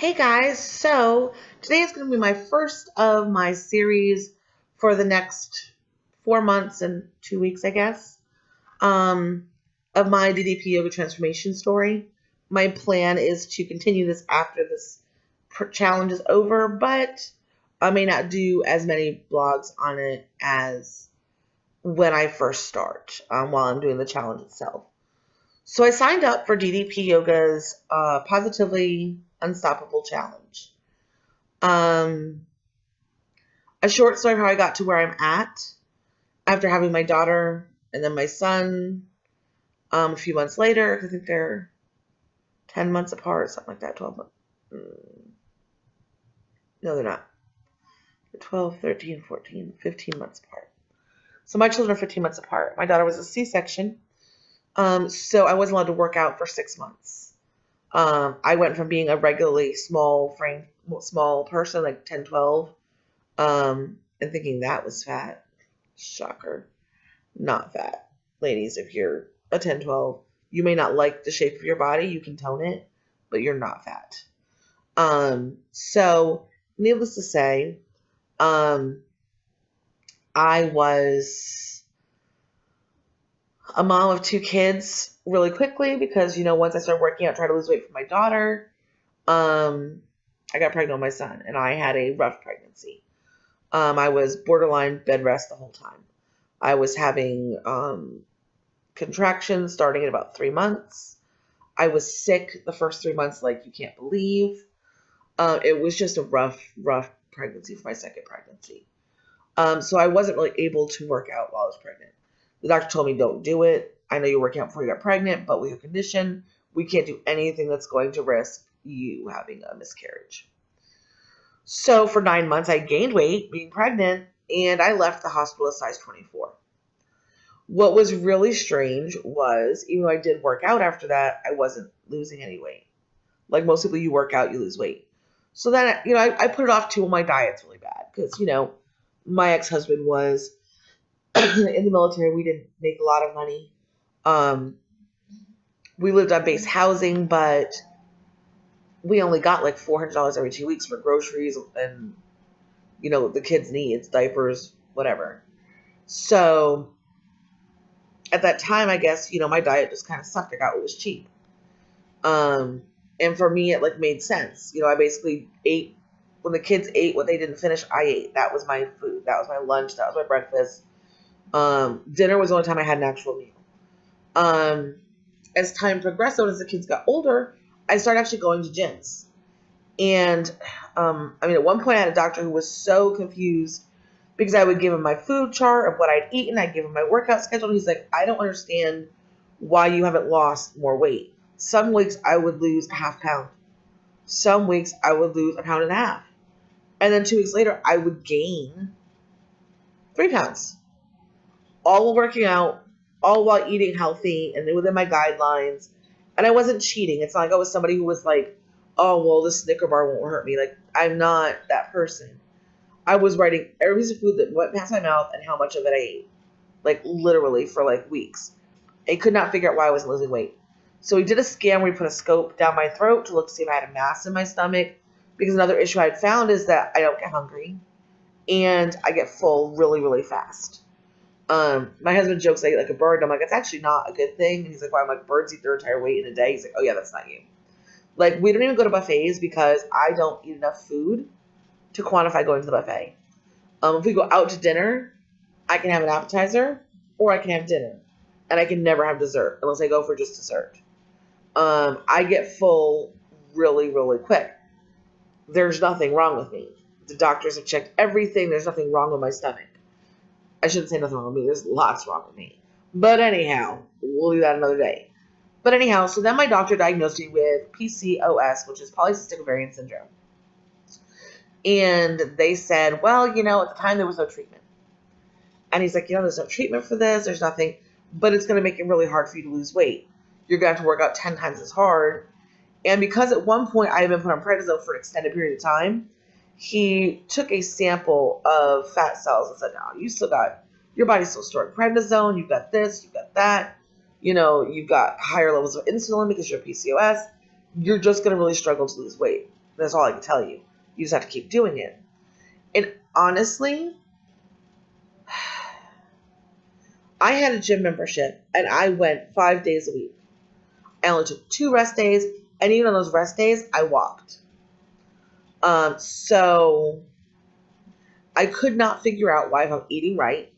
Hey guys, so today is going to be my first of my series for the next 4 months and 2 weeks, I guess, um, of my DDP Yoga transformation story. My plan is to continue this after this challenge is over, but I may not do as many blogs on it as when I first start while I'm doing the challenge itself. So I signed up for DDP Yoga's Positively Unstoppable challenge. Um, a short story of how I got to where I'm at after having my daughter and then my son a few months later. I think they're 10 months apart, something like that, 12 months. No, they're not. They're 12, 13, 14, 15 months apart. So my children are 15 months apart. My daughter was a C-section, so I wasn't allowed to work out for 6 months. I went from being a regularly small person, like 10, 12, and thinking that was fat. Shocker. Not fat. Ladies, if you're a 10, 12, you may not like the shape of your body. You can tone it, but you're not fat. So needless to say, I was a mom of 2 kids really quickly because, once I started working out, trying to lose weight for my daughter, I got pregnant with my son, and I had a rough pregnancy. I was borderline bed rest the whole time. I was having contractions starting at about 3 months. I was sick the first 3 months like you can't believe. It was just a rough pregnancy for my second pregnancy. So I wasn't really able to work out while I was pregnant. The doctor told me, don't do it. I know you're working out before you got pregnant, but with your condition, we can't do anything that's going to risk you having a miscarriage. So for 9 months, I gained weight being pregnant, and I left the hospital at size 24. What was really strange was, even though I did work out after that, I wasn't losing any weight. Like most people, you work out, you lose weight. So then, I put it off too. Well, my diet's really bad because, my ex-husband was in the military. We didn't make a lot of money. We lived on base housing, but we only got like $400 every 2 weeks for groceries and, the kids' needs, diapers, whatever. So at that time, I guess, my diet just kind of sucked. I got what was cheap. And for me, it made sense. I basically ate when the kids ate what they didn't finish. I ate. That was my food. That was my lunch. That was my breakfast. Dinner was the only time I had an actual meal. As time progressed, as the kids got older, I started actually going to gyms. And, at one point I had a doctor who was so confused because I would give him my food chart of what I'd eaten. I'd give him my workout schedule. And he's like, I don't understand why you haven't lost more weight. Some weeks I would lose a half pound. Some weeks I would lose 1.5 pounds. And then 2 weeks later, I would gain 3 pounds. All while working out, all while eating healthy and within my guidelines. And I wasn't cheating. It's not like I was somebody who was like, oh, well, this Snicker bar won't hurt me. Like, I'm not that person. I was writing every piece of food that went past my mouth and how much of it I ate. Like, literally for weeks. I could not figure out why I wasn't losing weight. So we did a scan where we put a scope down my throat to look to see if I had a mass in my stomach. Because another issue I had found is that I don't get hungry. And I get full really, really fast. My husband jokes I eat like a bird. And I'm like, it's actually not a good thing. And he's like, why? I'm like, birds eat their entire weight in a day. He's like, oh yeah, that's not you. Like, we don't even go to buffets because I don't eat enough food to quantify going to the buffet. If we go out to dinner, I can have an appetizer or I can have dinner. And I can never have dessert unless I go for just dessert. I get full really, really quick. There's nothing wrong with me. The doctors have checked everything. There's nothing wrong with my stomach. I shouldn't say nothing wrong with me. There's lots wrong with me. But anyhow, we'll do that another day. But anyhow, so then my doctor diagnosed me with PCOS, which is polycystic ovarian syndrome. And they said, well, at the time there was no treatment. And he's like, there's no treatment for this. There's nothing. But it's going to make it really hard for you to lose weight. You're going to have to work out 10 times as hard. And because at one point I had been put on prednisone for an extended period of time, he took a sample of fat cells and said, no, your body's still storing prednisone. You've got this, you've got that. You've got higher levels of insulin because you're PCOS. You're just going to really struggle to lose weight. That's all I can tell you. You just have to keep doing it. And honestly, I had a gym membership and I went 5 days a week. I only took 2 rest days, and even on those rest days, I walked. So I could not figure out why, if I'm eating right,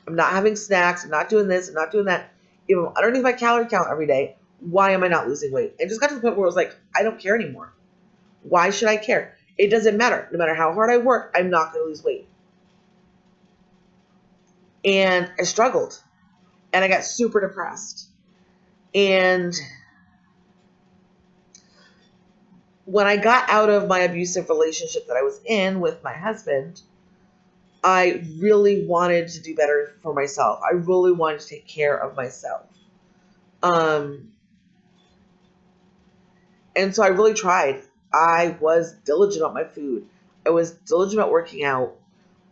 I'm not having snacks, I'm not doing this, I'm not doing that, if I'm underneath my calorie count every day, why am I not losing weight? It just got to the point where I was like, I don't care anymore. Why should I care? It doesn't matter. No matter how hard I work, I'm not going to lose weight. And I struggled. And I got super depressed. And when I got out of my abusive relationship that I was in with my husband, I really wanted to do better for myself. I really wanted to take care of myself. And so I really tried. I was diligent about my food. I was diligent about working out.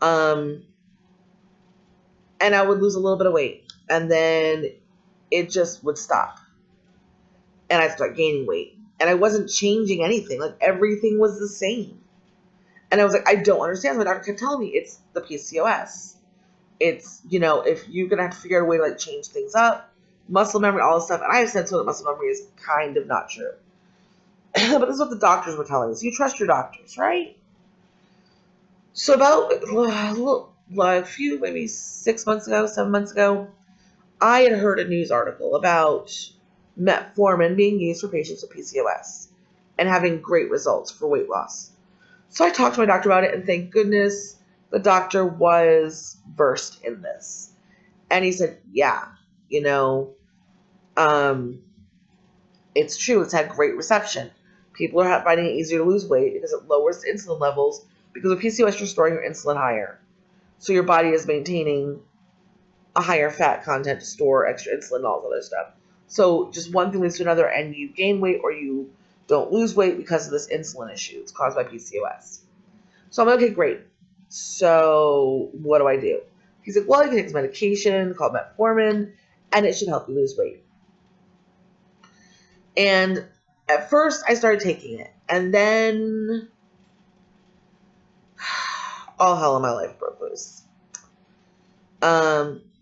And I would lose a little bit of weight. And then it just would stop. And I'd start gaining weight. And I wasn't changing anything. Like, everything was the same. And I was like, I don't understand. My doctor kept telling me it's the PCOS. It's, if you're going to have to figure out a way to, like, change things up, muscle memory, all this stuff. And I have said so that muscle memory is kind of not true. But this is what the doctors were telling us. You trust your doctors, right? So about a few, maybe 6 months ago, 7 months ago, I had heard a news article about metformin being used for patients with PCOS and having great results for weight loss. So I talked to my doctor about it, and thank goodness the doctor was versed in this. And he said, yeah, it's true. It's had great reception. People are finding it easier to lose weight because it lowers insulin levels, because with PCOS, you're storing your insulin higher. So your body is maintaining a higher fat content to store extra insulin and all this other stuff. So just one thing leads to another, and you gain weight or you don't lose weight because of this insulin issue. It's caused by PCOS. So I'm like, okay, great. So what do I do? He's like, well, you can take this medication called metformin, and it should help you lose weight. And at first, I started taking it, and then all hell in my life broke loose.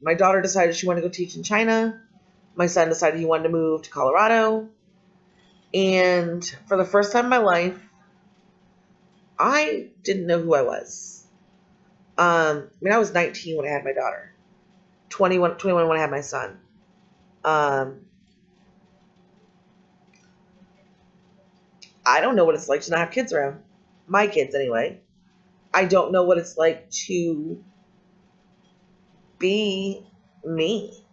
My daughter decided she wanted to go teach in China. My son decided he wanted to move to Colorado. And for the first time in my life, I didn't know who I was. I was 19 when I had my daughter. 21 when I had my son. I don't know what it's like to not have kids around. My kids, anyway. I don't know what it's like to be me.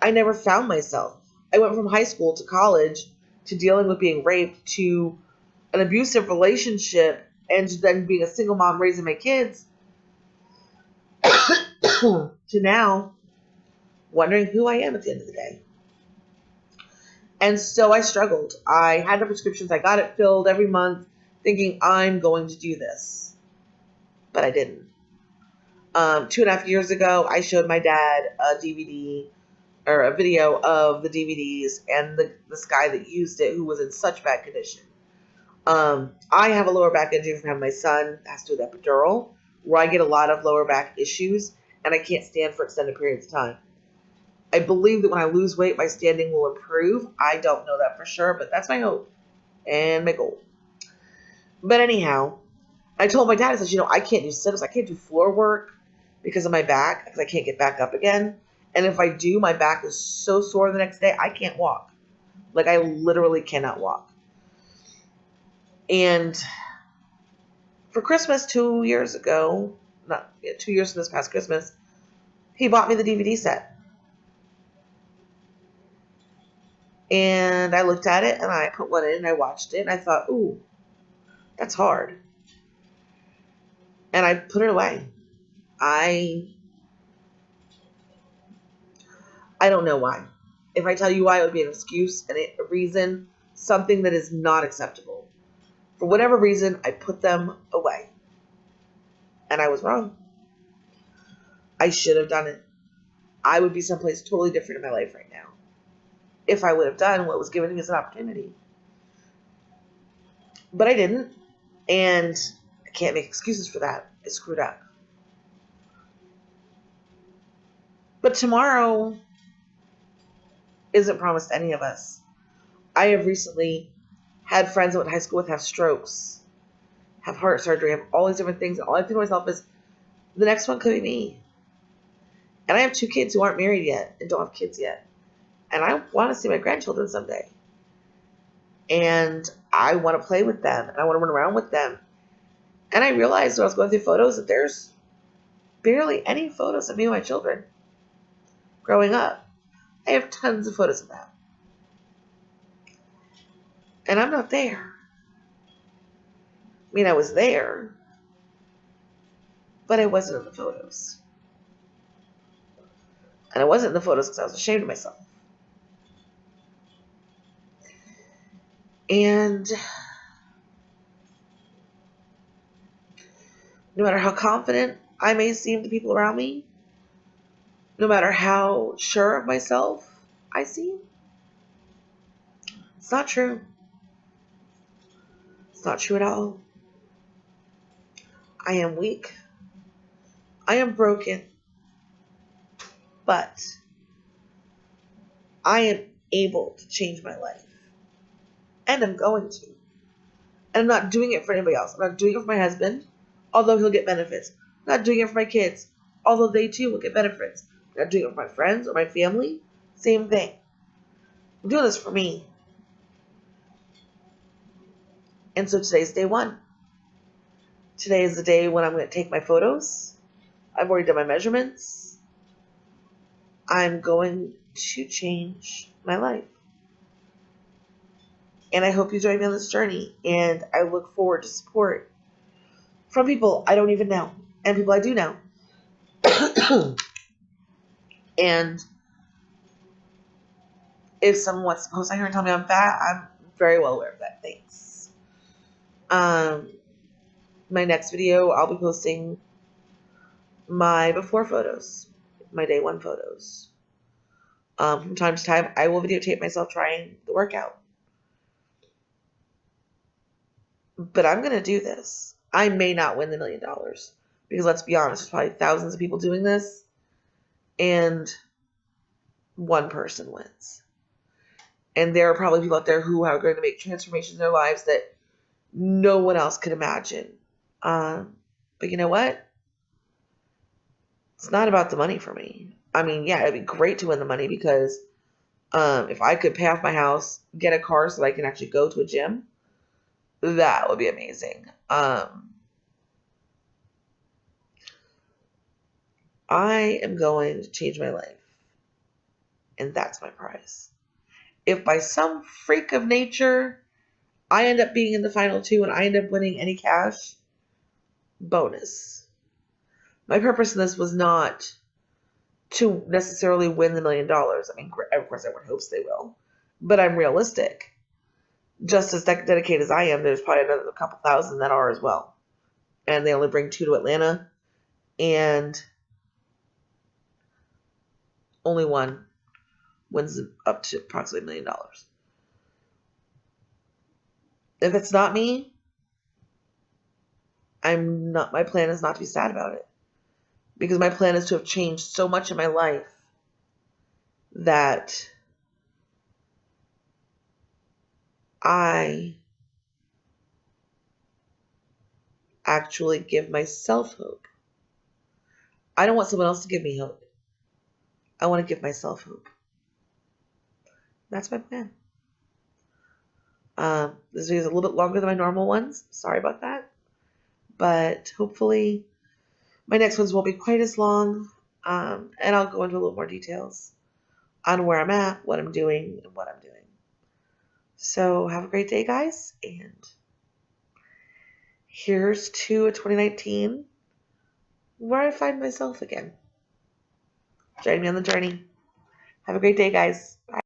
I never found myself. I went from high school to college to dealing with being raped to an abusive relationship and then being a single mom raising my kids to now wondering who I am at the end of the day. And so I struggled. I had the prescriptions. I got it filled every month thinking I'm going to do this. But I didn't. 2.5 years ago, I showed my dad a DVD or a video of the DVDs and this guy that used it who was in such bad condition. I have a lower back injury from having my son has to do with epidural, where I get a lot of lower back issues and I can't stand for extended periods of time. I believe that when I lose weight, my standing will improve. I don't know that for sure, but that's my hope and my goal. But anyhow, I told my dad, I said, I can't do sit-ups. I can't do floor work because of my back, because I can't get back up again. And if I do, my back is so sore the next day, I can't walk. Like, I literally cannot walk. And for Christmas 2 years ago, 2 years from this past Christmas, he bought me the DVD set. And I looked at it, and I put one in, and I watched it, and I thought, ooh, that's hard. And I put it away. I don't know why. If I tell you why, it would be an excuse and a reason, something that is not acceptable. For whatever reason, I put them away. And I was wrong. I should have done it. I would be someplace totally different in my life right now if I would have done what was given me as an opportunity. But I didn't. And I can't make excuses for that. I screwed up. But tomorrow isn't promised to any of us. I have recently had friends I went to high school with have strokes, have heart surgery, have all these different things. And all I think to myself is, the next one could be me. And I have 2 kids who aren't married yet and don't have kids yet. And I want to see my grandchildren someday. And I want to play with them. And I want to run around with them. And I realized when I was going through photos that there's barely any photos of me and my children growing up. I have tons of photos of them. And I'm not there. I mean, I was there, but I wasn't in the photos. And I wasn't in the photos because I was ashamed of myself. And no matter how confident I may seem to people around me, no matter how sure of myself I seem, it's not true. It's not true at all. I am weak. I am broken. But I am able to change my life. And I'm going to. And I'm not doing it for anybody else. I'm not doing it for my husband, although he'll get benefits. I'm not doing it for my kids, although they too will get benefits. I'm not doing it for my friends or my family. Same thing. I'm doing this for me. And so today's day 1. Today is the day when I'm going to take my photos. I've already done my measurements. I'm going to change my life. And I hope you join me on this journey. And I look forward to support from people I don't even know and people I do know. And if someone wants to post on here and tell me I'm fat, I'm very well aware of that. Thanks. My next video, I'll be posting my before photos, my day 1 photos. From time to time, I will videotape myself trying the workout. But I'm going to do this. I may not win the $1 million. Because let's be honest, there's probably thousands of people doing this. And one person wins. And there are probably people out there who are going to make transformations in their lives that no one else could imagine. But you know what? It's not about the money for me. I mean, yeah, it'd be great to win the money because if I could pay off my house, get a car so that I can actually go to a gym, that would be amazing. I am going to change my life. And that's my prize. If by some freak of nature I end up being in the final 2 and I end up winning any cash, bonus. My purpose in this was not to necessarily win the $1 million. I mean, of course, everyone hopes they will. But I'm realistic. Just as dedicated as I am, there's probably another couple thousand that are as well. And they only bring 2 to Atlanta. And only one wins up to approximately $1 million. If it's not me, my plan is not to be sad about it. Because my plan is to have changed so much in my life that I actually give myself hope. I don't want someone else to give me hope. I want to give myself hope. That's my plan. This video is a little bit longer than my normal ones. Sorry about that. But hopefully my next ones won't be quite as long. And I'll go into a little more details on where I'm at, what I'm doing, and what I'm doing. So have a great day, guys. And here's to a 2019 where I find myself again. Join me on the journey. Have a great day, guys. Bye.